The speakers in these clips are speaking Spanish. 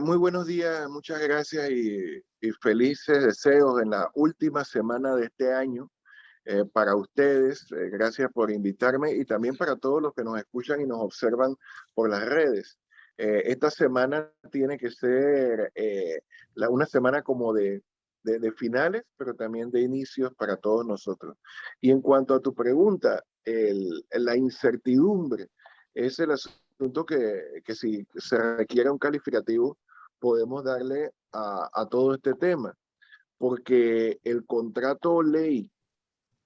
Muy buenos días, muchas gracias y felices deseos en la última semana de este año para ustedes. Gracias por invitarme y también para todos los que nos escuchan y nos observan por las redes. Esta semana tiene que ser una semana como de finales, pero también de inicios para todos nosotros. Y en cuanto a tu pregunta, la incertidumbre es el asunto que si se requiere un calificativo, podemos darle a todo este tema, porque el contrato ley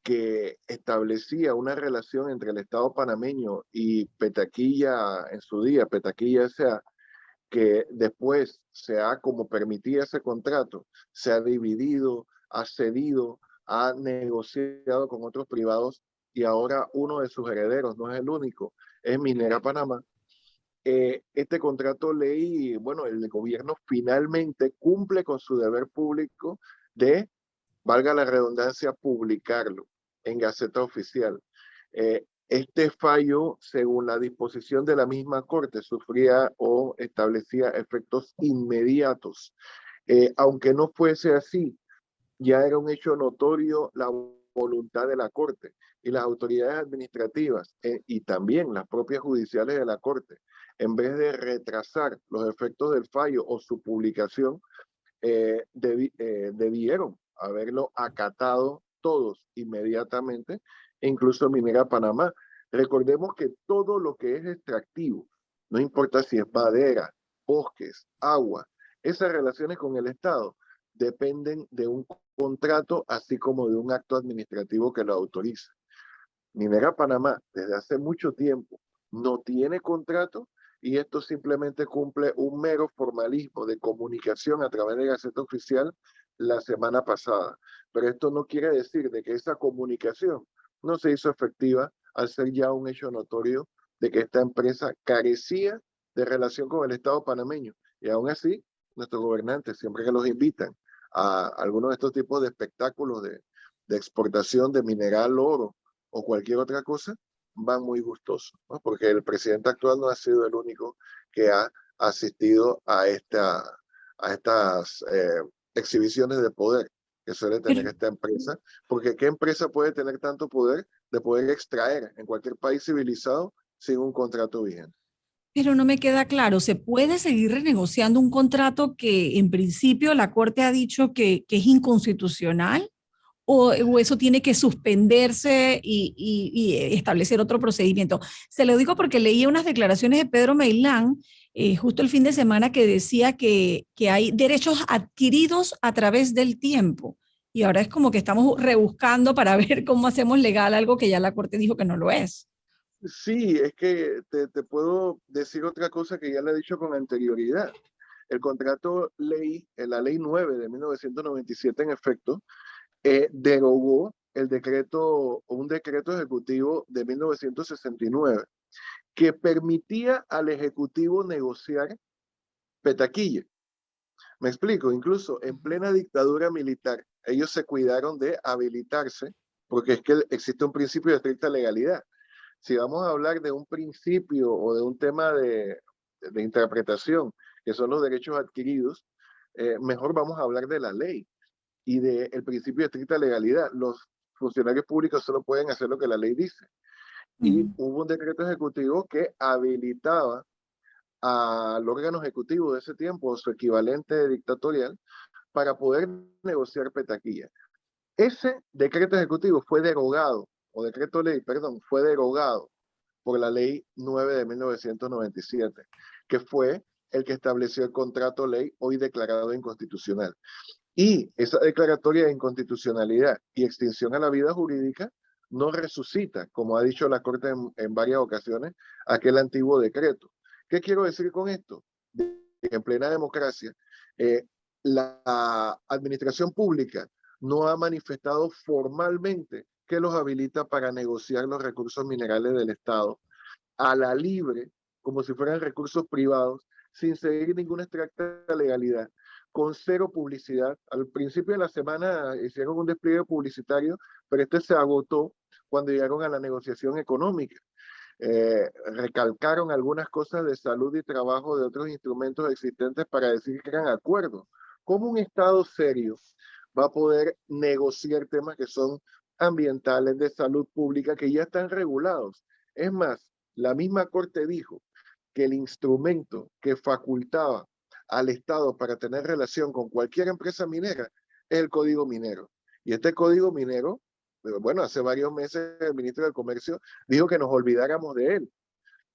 que establecía una relación entre el Estado panameño y Petaquilla en su día, Petaquilla S.A., que después como permitía ese contrato, se ha dividido, ha cedido, ha negociado con otros privados y ahora uno de sus herederos, no es el único, es Minera Panamá. Este contrato ley, bueno, el gobierno finalmente cumple con su deber público de, valga la redundancia, publicarlo en Gaceta Oficial. Este fallo, según la disposición de la misma Corte, sufría o establecía efectos inmediatos. Aunque no fuese así, ya era un hecho notorio la voluntad de la Corte y las autoridades administrativas y también las propias judiciales de la Corte, en vez de retrasar los efectos del fallo o su publicación, debieron haberlo acatado todos inmediatamente, incluso Minera Panamá. Recordemos que todo lo que es extractivo, no importa si es madera, bosques, agua, esas relaciones con el Estado dependen de un contrato, así como de un acto administrativo que lo autoriza. Minera Panamá, desde hace mucho tiempo, no tiene contrato y esto simplemente cumple un mero formalismo de comunicación a través de Gaceta Oficial la semana pasada. Pero esto no quiere decir de que esa comunicación no se hizo efectiva al ser ya un hecho notorio de que esta empresa carecía de relación con el Estado panameño. Y aún así, nuestros gobernantes, siempre que los invitan a algunos de estos tipos de espectáculos de exportación de mineral, oro, o cualquier otra cosa, van muy gustosos, ¿no? Porque el presidente actual no ha sido el único que ha asistido a estas exhibiciones de poder que suele Pero, tener esta empresa, porque ¿qué empresa puede tener tanto poder de poder extraer en cualquier país civilizado sin un contrato vigente? pero no me queda claro, ¿se puede seguir renegociando un contrato que en principio la Corte ha dicho que es inconstitucional? O eso tiene que suspenderse y establecer otro procedimiento? Se lo digo porque leí unas declaraciones de Pedro Meilán justo el fin de semana que decía que hay derechos adquiridos a través del tiempo. Y ahora es como que estamos rebuscando para ver cómo hacemos legal algo que ya la Corte dijo que no lo es. Sí, es que te puedo decir otra cosa que ya le he dicho con anterioridad. El contrato ley, la ley 9 de 1997 en efecto, derogó el decreto, un decreto ejecutivo de 1969 que permitía al ejecutivo negociar petaquilla. Me explico, incluso en plena dictadura militar, ellos se cuidaron de habilitarse porque es que existe un principio de estricta legalidad. Si vamos a hablar de un principio o de un tema de interpretación, que son los derechos adquiridos, mejor vamos a hablar de la ley y del principio de estricta legalidad. Los funcionarios públicos solo pueden hacer lo que la ley dice. Uh Y -huh. hubo un decreto ejecutivo que habilitaba al órgano ejecutivo de ese tiempo, o su equivalente dictatorial, para poder negociar petaquilla. Ese decreto ejecutivo fue derogado, o decreto ley, perdón, fue derogado por la ley 9 de 1997, que fue el que estableció el contrato ley hoy declarado inconstitucional. Y esa declaratoria de inconstitucionalidad y extinción a la vida jurídica no resucita, como ha dicho la Corte en varias ocasiones, aquel antiguo decreto. ¿Qué quiero decir con esto? En plena democracia, la administración pública no ha manifestado formalmente que los habilita para negociar los recursos minerales del Estado a la libre, como si fueran recursos privados, sin seguir ninguna estricta legalidad, con cero publicidad. Al principio de la semana hicieron un despliegue publicitario, pero este se agotó cuando llegaron a la negociación económica. recalcaron algunas cosas de salud y trabajo de otros instrumentos existentes para decir que eran acuerdos. ¿Cómo un Estado serio va a poder negociar temas que son ambientales, de salud pública, que ya están regulados? Es más, la misma Corte dijo que el instrumento que facultaba al Estado para tener relación con cualquier empresa minera es el Código Minero. Y este Código Minero, bueno, hace varios meses el ministro del Comercio dijo que nos olvidáramos de él.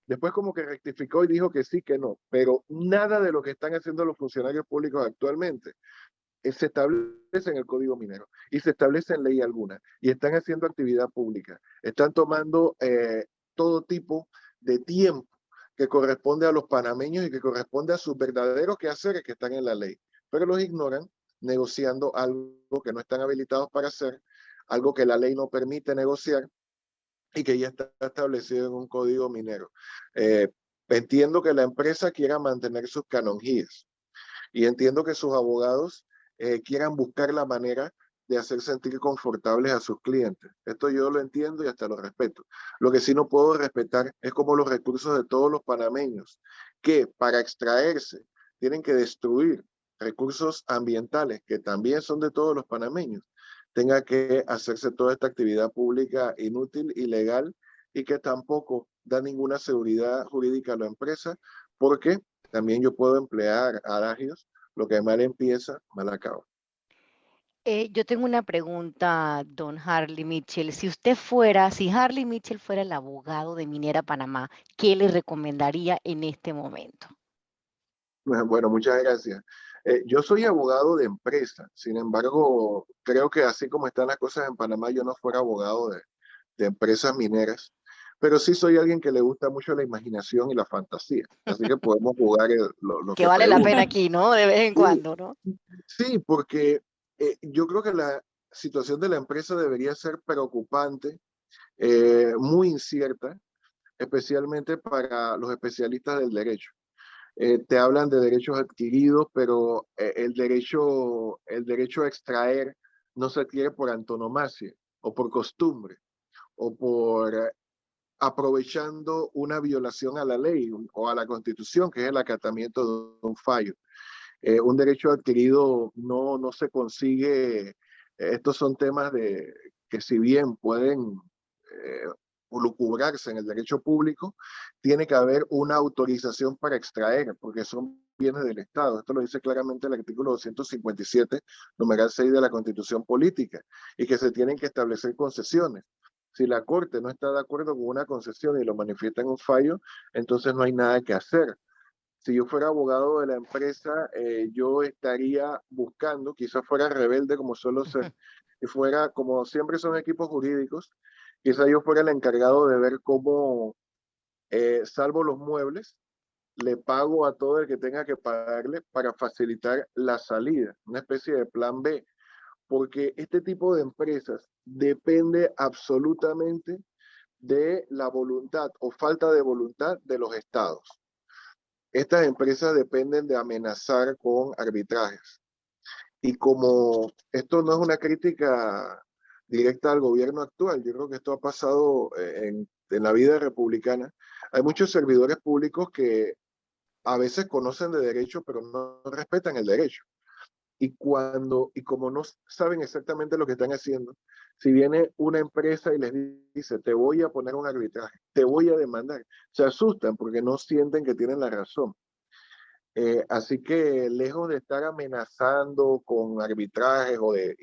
Después como que rectificó y dijo que sí, que no, pero nada de lo que están haciendo los funcionarios públicos actualmente se establece en el Código Minero y se establece en ley alguna y están haciendo actividad pública. Están tomando todo tipo de tiempo que corresponde a los panameños y que corresponde a sus verdaderos quehaceres que están en la ley, pero los ignoran negociando algo que no están habilitados para hacer, algo que la ley no permite negociar y que ya está establecido en un código minero. Entiendo que la empresa quiera mantener sus canonjías y entiendo que sus abogados quieran buscar la manera de hacer sentir confortables a sus clientes. Esto yo lo entiendo y hasta lo respeto. Lo que sí no puedo respetar es como los recursos de todos los panameños, que para extraerse tienen que destruir recursos ambientales, que también son de todos los panameños, tenga que hacerse toda esta actividad pública inútil, ilegal, y que tampoco da ninguna seguridad jurídica a la empresa, porque también yo puedo emplear adagios, lo que mal empieza, mal acaba. Yo tengo una pregunta, don Harley Mitchell. Si Harley Mitchell fuera el abogado de Minera Panamá, ¿qué le recomendaría en este momento? Bueno, muchas gracias. Yo soy abogado de empresa, sin embargo, creo que así como están las cosas en Panamá, yo no fuera abogado de empresas mineras, pero sí soy alguien que le gusta mucho la imaginación y la fantasía, así que podemos jugar lo Que que vale la pena pregunten. aquí, ¿no? De vez en Sí, cuando, ¿no? sí, porque yo creo que la situación de la empresa debería ser preocupante, muy incierta, especialmente para los especialistas del derecho. Te hablan de derechos adquiridos, pero el derecho a extraer no se adquiere por antonomasia o por costumbre o por aprovechando una violación a la ley o a la Constitución, que es el acatamiento de un fallo. Un derecho adquirido no se consigue. Estos son temas que si bien pueden eh, lucubrarse en el derecho público, tiene que haber una autorización para extraer, porque son bienes del Estado. Esto lo dice claramente el artículo 257, numeral 6 de la Constitución Política, y que se tienen que establecer concesiones. Si la Corte no está de acuerdo con una concesión y lo manifiesta en un fallo, entonces no hay nada que hacer. Si yo fuera abogado de la empresa, yo estaría buscando, quizás fuera rebelde como suelo ser, y fuera, como siempre son equipos jurídicos, quizás yo fuera el encargado de ver cómo salvo los muebles, le pago a todo el que tenga que pagarle para facilitar la salida, una especie de plan B, porque este tipo de empresas depende absolutamente de la voluntad o falta de voluntad de los estados. Estas empresas dependen de amenazar con arbitrajes. Y como esto no es una crítica directa al gobierno actual, yo creo que esto ha pasado en la vida republicana, hay muchos servidores públicos que a veces conocen de derecho, pero no respetan el derecho. Y como no saben exactamente lo que están haciendo, si viene una empresa y les dice, te voy a poner un arbitraje, te voy a demandar, se asustan porque no sienten que tienen la razón. Así que lejos de estar amenazando con arbitrajes o de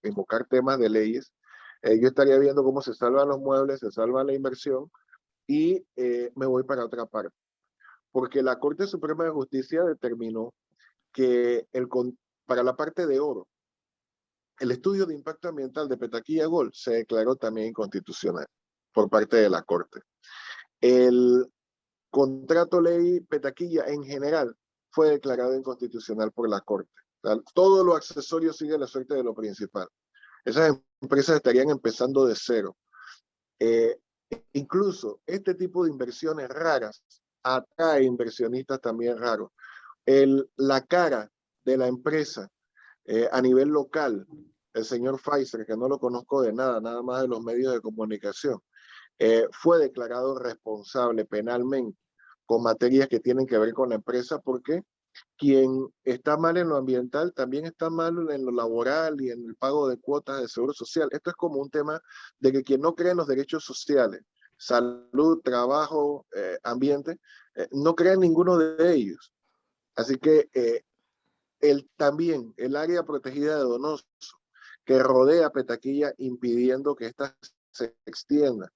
invocar temas de leyes, yo estaría viendo cómo se salvan los muebles, se salva la inversión y me voy para otra parte. Porque la Corte Suprema de Justicia determinó que para la parte de oro, el estudio de impacto ambiental de Petaquilla Gold se declaró también inconstitucional por parte de la Corte. El contrato ley Petaquilla en general fue declarado inconstitucional por la Corte. Todo lo accesorio sigue la suerte de lo principal. Esas empresas estarían empezando de cero. Eh, Incluso este tipo de inversiones raras atrae inversionistas también raros. La cara de la empresa a nivel local, el señor Pfizer, que no lo conozco de nada, nada más de los medios de comunicación, fue declarado responsable penalmente con materias que tienen que ver con la empresa, porque quien está mal en lo ambiental también está mal en lo laboral y en el pago de cuotas de seguro social. Esto es como un tema de que quien no cree en los derechos sociales, salud, trabajo, ambiente, no cree en ninguno de ellos. Así que también el área protegida de Donoso, que rodea Petaquilla impidiendo que ésta se extienda.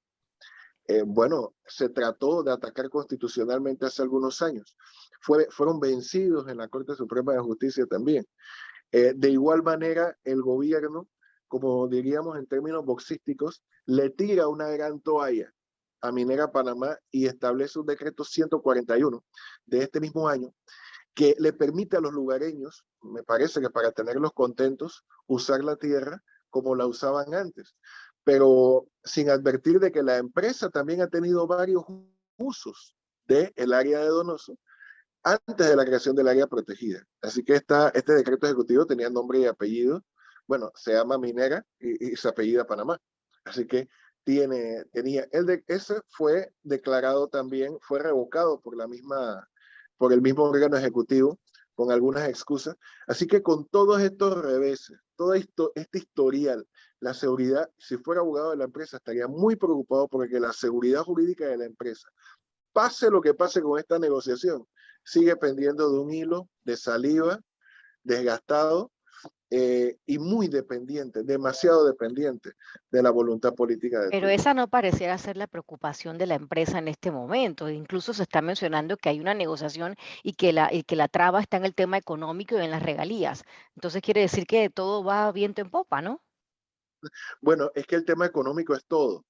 Bueno, se trató de atacar constitucionalmente hace algunos años. Fueron vencidos en la Corte Suprema de Justicia también. De igual manera, el gobierno, como diríamos en términos boxísticos, le tira una gran toalla a Minera Panamá y establece un decreto 141 de este mismo año que le permite a los lugareños, me parece que para tenerlos contentos, usar la tierra como la usaban antes, pero sin advertir de que la empresa también ha tenido varios usos del área de Donoso antes de la creación del área protegida. Así que este decreto ejecutivo tenía nombre y apellido. Bueno, se llama Minera y se apellida Panamá. Así que ese fue declarado también, fue revocado por el mismo órgano ejecutivo con algunas excusas. Así que con todos estos reveses, todo este historial, la seguridad, si fuera abogado de la empresa, estaría muy preocupado porque la seguridad jurídica de la empresa, pase lo que pase con esta negociación, sigue pendiendo de un hilo de saliva desgastado y muy dependiente, demasiado dependiente de la voluntad política de Pero turno. esa no pareciera ser la preocupación de la empresa en este momento. Incluso se está mencionando que hay una negociación y que la traba está en el tema económico y en las regalías. Entonces quiere decir que todo va viento en popa, ¿no? Bueno, es que el tema económico es todo.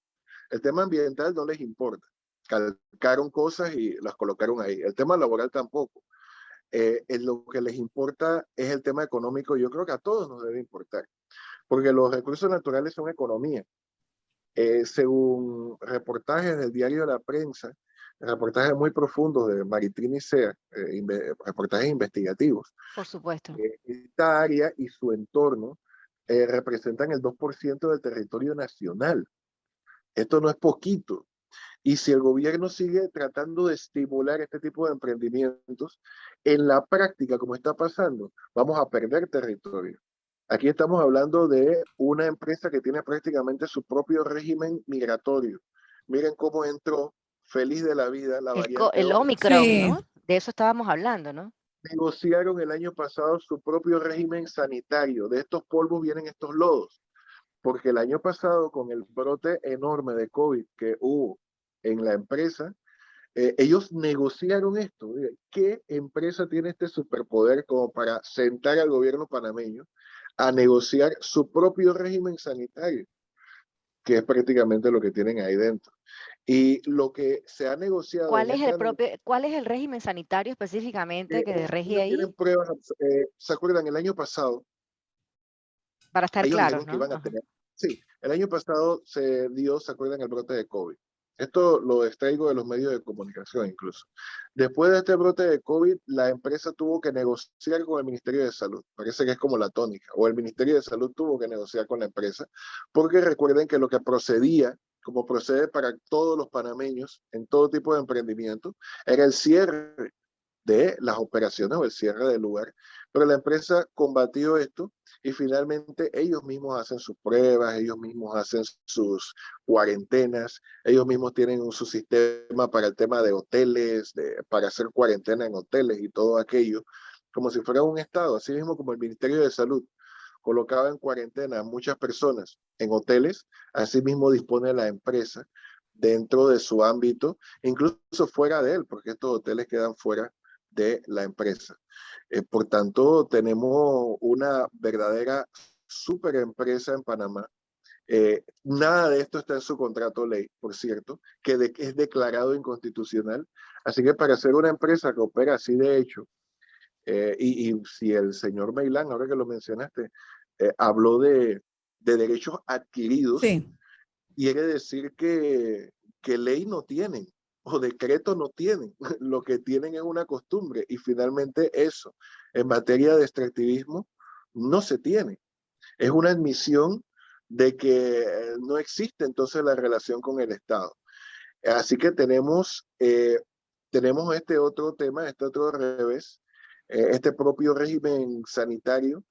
El tema ambiental no les importa. Calcaron cosas y las colocaron ahí. El tema laboral tampoco. Lo que les importa es el tema económico. Yo creo que a todos nos debe importar, porque los recursos naturales son economía. Según reportajes del diario de la prensa, reportajes muy profundos de Maritrini Sea, reportajes investigativos, Por supuesto. esta área y su entorno representan el 2% del territorio nacional. Esto no es poquito. Y si el gobierno sigue tratando de estimular este tipo de emprendimientos, en la práctica, como está pasando, vamos a perder territorio. Aquí estamos hablando de una empresa que tiene prácticamente su propio régimen migratorio. Miren cómo entró feliz de la vida la variante El Omicron. Omicron, Sí, ¿no? De eso estábamos hablando, ¿no? Negociaron el año pasado su propio régimen sanitario. De estos polvos vienen estos lodos, porque el año pasado con el brote enorme de COVID que hubo en la empresa, ellos negociaron esto. ¿Qué empresa tiene este superpoder como para sentar al gobierno panameño a negociar su propio régimen sanitario? Que es prácticamente lo que tienen ahí dentro. Y lo que se ha negociado en esta ¿Cuál es el régimen sanitario específicamente que rige ellos ahí? tienen pruebas, ¿se acuerdan? El año pasado, Para estar ellos claros, dijeron que ¿no? iban a Ajá. tener, sí, el año pasado ¿se acuerdan? El brote de COVID. Esto lo extraigo de los medios de comunicación incluso. Después de este brote de COVID, la empresa tuvo que negociar con el Ministerio de Salud. Parece que es como la tónica. O el Ministerio de Salud tuvo que negociar con la empresa, porque recuerden que lo que procedía, como procede para todos los panameños en todo tipo de emprendimiento, era el cierre de las operaciones o el cierre del lugar. Pero la empresa combatió esto y finalmente ellos mismos hacen sus pruebas, ellos mismos hacen sus cuarentenas, ellos mismos tienen su sistema para el tema de hoteles, para hacer cuarentena en hoteles y todo aquello, como si fuera un estado, así mismo como el Ministerio de Salud colocaba en cuarentena a muchas personas en hoteles, así mismo dispone la empresa dentro de su ámbito, incluso fuera de él, porque estos hoteles quedan fuera de la empresa. Por tanto, tenemos una verdadera super empresa en Panamá. Nada de esto está en su contrato ley, por cierto, que es declarado inconstitucional. Así que para ser una empresa que opera así de hecho, y si el señor Meilán, ahora que lo mencionaste, habló de derechos adquiridos, sí. quiere decir que ley no tienen o decreto no tienen. Lo que tienen es una costumbre y finalmente eso, en materia de extractivismo, no se tiene. Es una admisión de que no existe entonces la relación con el Estado. Así que tenemos este otro tema, este otro revés, este propio régimen sanitario,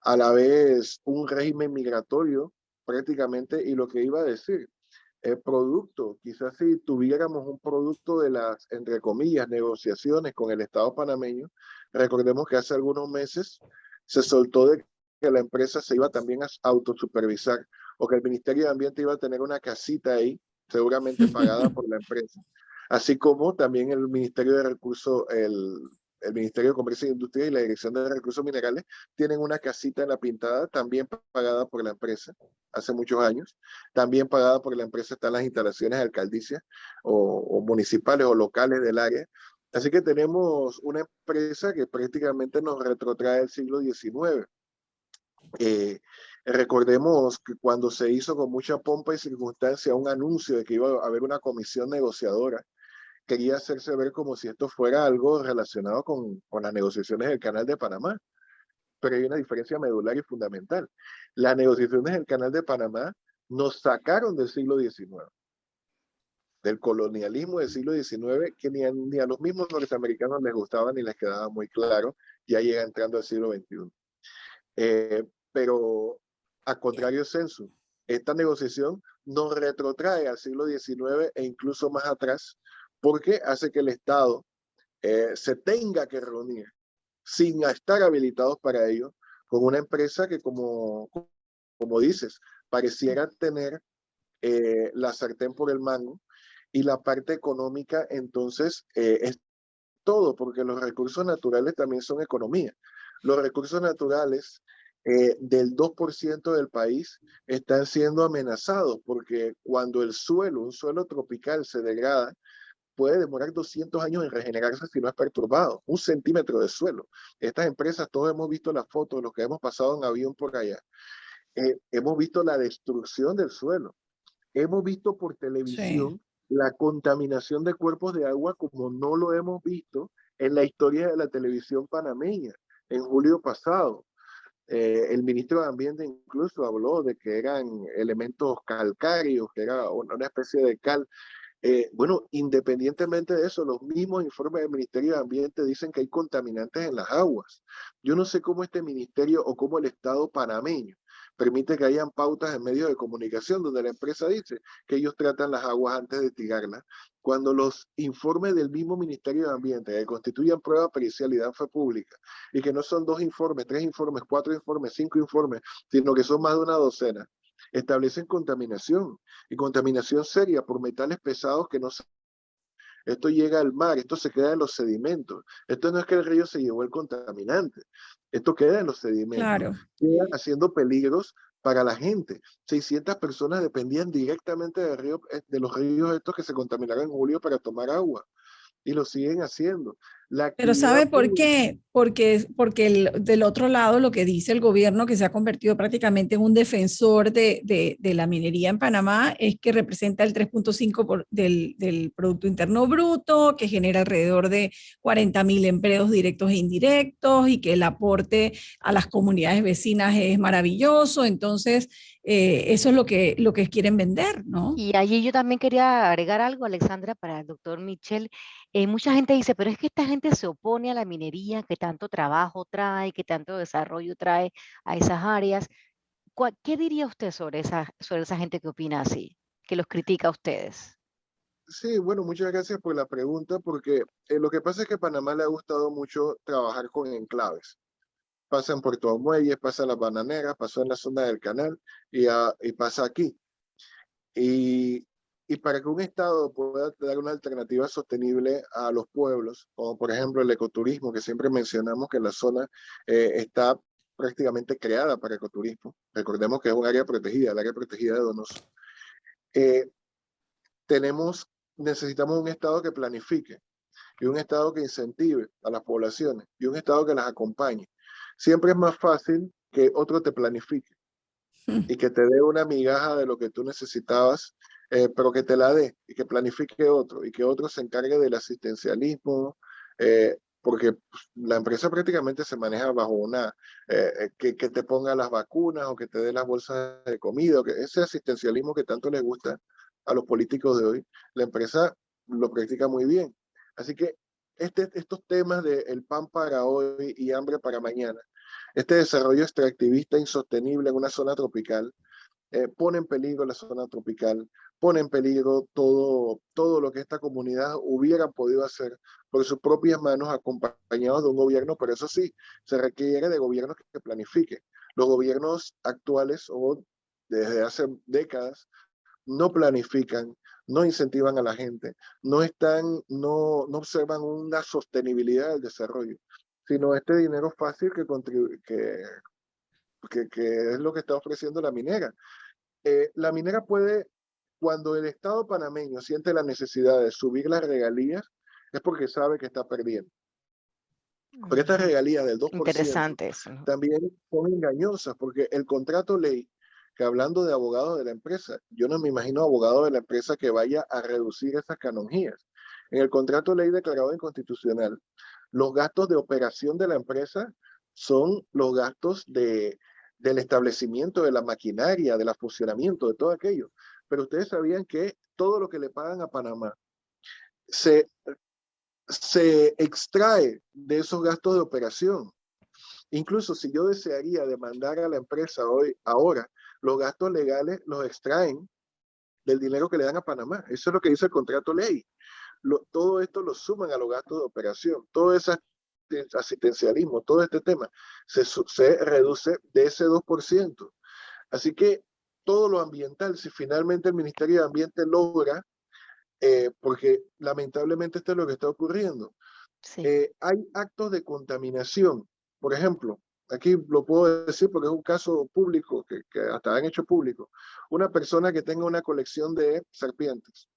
a la vez un régimen migratorio prácticamente, y lo que iba a decir, el producto, quizás si tuviéramos un producto de las, entre comillas, negociaciones con el Estado panameño, recordemos que hace algunos meses se soltó de que la empresa se iba también a autosupervisar, o que el Ministerio de Ambiente iba a tener una casita ahí, seguramente pagada por la empresa. Así como también el Ministerio de Recursos, el Ministerio de Comercio e Industria y la Dirección de Recursos Minerales tienen una casita en La Pintada, también pagada por la empresa, hace muchos años. También pagada por la empresa están las instalaciones alcaldicias o municipales o locales del área. Así que tenemos una empresa que prácticamente nos retrotrae al siglo XIX. Recordemos que cuando se hizo con mucha pompa y circunstancia un anuncio de que iba a haber una comisión negociadora, quería hacerse ver como si esto fuera algo relacionado con las negociaciones del Canal de Panamá. Pero hay una diferencia medular y fundamental. Las negociaciones del Canal de Panamá nos sacaron del siglo XIX, del colonialismo del siglo XIX, que ni a los mismos norteamericanos les gustaba ni les quedaba muy claro, ya llega entrando al siglo XXI. Pero a contrario censo, esta negociación nos retrotrae al siglo XIX e incluso más atrás, porque hace que el Estado se tenga que reunir sin estar habilitados para ello con una empresa que, como dices, pareciera tener la sartén por el mango, y la parte económica entonces es todo, porque los recursos naturales también son economía. Los recursos naturales del 2% del país están siendo amenazados, porque cuando el suelo, un suelo tropical, se degrada, puede demorar 200 años en regenerarse si no es perturbado, 1 centímetro de suelo. Estas empresas, todos hemos visto las fotos, los que hemos pasado en avión por allá, hemos visto la destrucción del suelo, hemos visto por Sí. televisión la contaminación de cuerpos de agua como no lo hemos visto en la historia de la televisión panameña. En julio pasado, el ministro de Ambiente incluso habló de que eran elementos calcáreos, que era una especie de cal. Bueno, independientemente de eso, los mismos informes del Ministerio de Ambiente dicen que hay contaminantes en las aguas. Yo no sé cómo este ministerio o cómo el Estado panameño permite que hayan pautas en medios de comunicación donde la empresa dice que ellos tratan las aguas antes de tirarlas, cuando los informes del mismo Ministerio de Ambiente, que constituyen prueba pericial y dan fe pública, y que no son 2 informes, 3 informes, 4 informes, 5 informes, sino que son más de una docena, establecen contaminación, y contaminación seria por metales pesados que no se... Esto llega al mar, esto se queda en los sedimentos. Esto no es que el río se llevó el contaminante, esto queda en los sedimentos, Claro. queda haciendo peligros para la gente. 600 personas dependían directamente del río, de los ríos estos que se contaminaron en julio para tomar agua, y lo siguen haciendo. La Pero actividad ¿sabe por pública... qué? Porque del otro lado lo que dice el gobierno, que se ha convertido prácticamente en un defensor de la minería en Panamá, es que representa el 3.5 del Producto Interno Bruto, que genera alrededor de 40.000 empleos directos e indirectos y que el aporte a las comunidades vecinas es maravilloso. Entonces, eso es lo que quieren vender, ¿no? Y allí yo también quería agregar algo, Alexandra, para el doctor Michel. Mucha gente dice, pero es que esta gente se opone a la minería, que tanto trabajo trae, que tanto desarrollo trae a esas áreas. ¿Qué diría usted sobre esa gente que opina así, que los critica a ustedes? Sí, bueno, muchas gracias por la pregunta, porque lo que pasa es que a Panamá le ha gustado mucho trabajar con enclaves. Pasa en Puerto Muelles, pasa en las Bananeras, pasó en la zona del canal y pasa aquí. Y, y para que un Estado pueda dar una alternativa sostenible a los pueblos, como por ejemplo el ecoturismo, que siempre mencionamos que la zona está prácticamente creada para ecoturismo. Recordemos que es un área protegida, el área protegida de Donoso. Eh, necesitamos un Estado que planifique, y un Estado que incentive a las poblaciones, y un Estado que las acompañe. Siempre es más fácil que otro te planifique y que te dé una migaja de lo que tú necesitabas, pero que te la dé y que planifique otro, y que otro se encargue del asistencialismo, porque pues, la empresa prácticamente se maneja bajo una, que te ponga las vacunas o que te dé las bolsas de comida, o que ese asistencialismo que tanto les gusta a los políticos de hoy, la empresa lo practica muy bien. Así que estos temas de el pan para hoy y hambre para mañana, este desarrollo extractivista insostenible en una zona tropical, pone en peligro la zona tropical, pone en peligro todo lo que esta comunidad hubiera podido hacer por sus propias manos acompañados de un gobierno, pero eso sí, se requiere de gobiernos que planifiquen. Los gobiernos actuales o desde hace décadas no planifican, no incentivan a la gente, no observan una sostenibilidad del desarrollo, sino este dinero fácil que es lo que está ofreciendo la minera. La minera puede, cuando el Estado panameño siente la necesidad de subir las regalías, es porque sabe que está perdiendo. Pero estas regalías del 2% Interesante eso, ¿no? también son engañosas, porque el contrato ley, que hablando de abogados de la empresa, yo no me imagino abogado de la empresa que vaya a reducir esas canonjías. En el contrato ley declarado inconstitucional, los gastos de operación de la empresa son los gastos del establecimiento, de la maquinaria, del funcionamiento, de todo aquello. Pero ustedes sabían que todo lo que le pagan a Panamá se extrae de esos gastos de operación. Incluso si yo desearía demandar a la empresa ahora, los gastos legales los extraen del dinero que le dan a Panamá. Eso es lo que dice el contrato ley. Todo esto lo suman a los gastos de operación. Todo ese asistencialismo, todo este tema, se reduce de ese 2%. Así que todo lo ambiental, si finalmente el Ministerio de Ambiente logra, porque lamentablemente esto es lo que está ocurriendo, Sí. hay actos de contaminación. Por ejemplo, aquí lo puedo decir porque es un caso público, que hasta han hecho público. Una persona que tenga una colección de serpientes,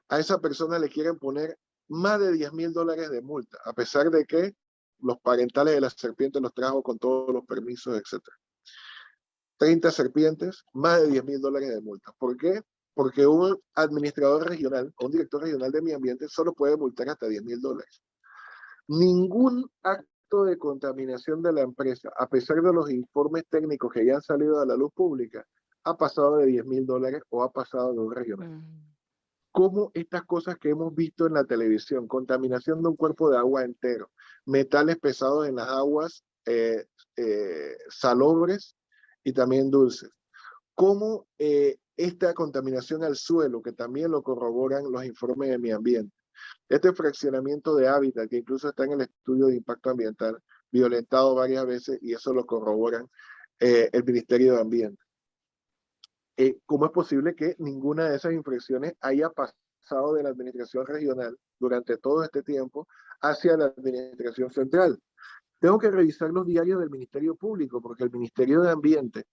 a esa persona le quieren poner más de $10,000 de multa, a pesar de que los parentales de las serpientes los trajo con todos los permisos, etc. 30 serpientes, más de $10,000 de multa. ¿Por qué? Porque un administrador regional, un director regional de medio ambiente, solo puede multar hasta $10,000. Ningún acto de contaminación de la empresa, a pesar de los informes técnicos que ya han salido a la luz pública, ha pasado de $10,000 o ha pasado de un regional. Cómo estas cosas que hemos visto en la televisión, contaminación de un cuerpo de agua entero, metales pesados en las aguas salobres y también dulces, cómo esta contaminación al suelo, que también lo corroboran los informes de medio ambiente, este fraccionamiento de hábitat, que incluso está en el estudio de impacto ambiental, violentado varias veces, y eso lo corroboran el Ministerio de Ambiente. ¿Cómo es posible que ninguna de esas infracciones haya pasado de la administración regional durante todo este tiempo hacia la administración central? Tengo que revisar los diarios del Ministerio Público, porque el Ministerio de Ambiente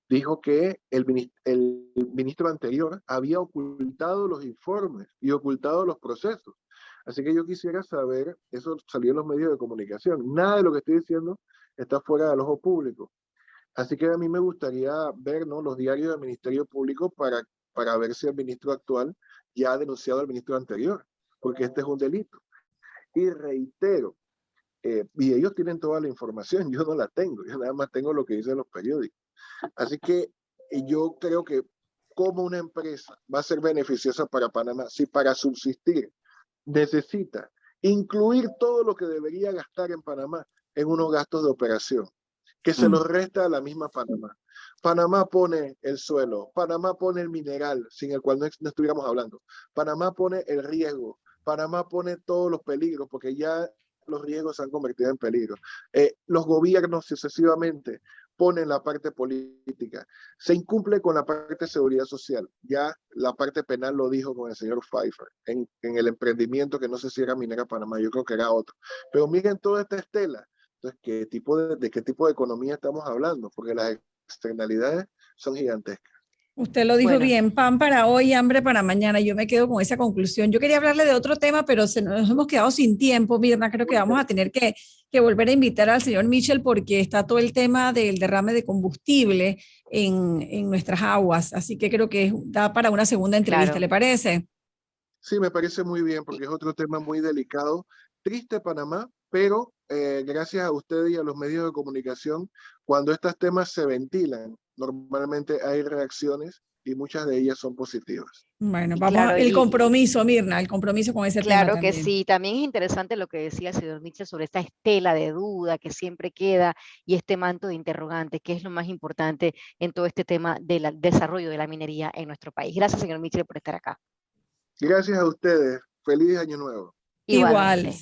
dijo que el ministro anterior había ocultado los informes y ocultado los procesos. Así que yo quisiera saber, eso salió en los medios de comunicación, nada de lo que estoy diciendo está fuera del ojo público. Así que a mí me gustaría ver, ¿no?, los diarios del Ministerio Público para ver si el ministro actual ya ha denunciado al ministro anterior, porque este es un delito. Y reitero, y ellos tienen toda la información, yo no la tengo, yo nada más tengo lo que dicen los periódicos. Así que yo creo que como una empresa va a ser beneficiosa para Panamá, si para subsistir necesita incluir todo lo que debería gastar en Panamá en unos gastos de operación, que se los resta a la misma Panamá. Panamá pone el suelo, Panamá pone el mineral, sin el cual no estuviéramos hablando. Panamá pone el riesgo, Panamá pone todos los peligros, porque ya los riesgos se han convertido en peligro. Los gobiernos sucesivamente ponen la parte política. Se incumple con la parte de seguridad social. Ya la parte penal lo dijo con el señor Pfeiffer en el emprendimiento, que no sé si era Minera Panamá, yo creo que era otro. Pero miren toda esta estela. Entonces, ¿de qué tipo de economía estamos hablando? Porque las externalidades son gigantescas. Usted lo dijo bien, pan para hoy, hambre para mañana. Yo me quedo con esa conclusión. Yo quería hablarle de otro tema, pero nos hemos quedado sin tiempo, Mirna. Creo que vamos a tener que volver a invitar al señor Mitchell porque está todo el tema del derrame de combustible en nuestras aguas. Así que creo que da para una segunda entrevista, ¿le parece? Sí, me parece muy bien porque es otro tema muy delicado triste Panamá, pero gracias a ustedes y a los medios de comunicación, cuando estos temas se ventilan, normalmente hay reacciones y muchas de ellas son positivas. Bueno, Y vamos, claro, el compromiso, Mirna, el compromiso con ese tema claro que también. sí. También es interesante lo que decía el señor Mitchell sobre esta estela de duda que siempre queda y este manto de interrogantes, que es lo más importante en todo este tema del desarrollo de la minería en nuestro país. Gracias, señor Mitchell, por estar acá. Gracias a ustedes. Feliz año nuevo. Igual. Igualmente.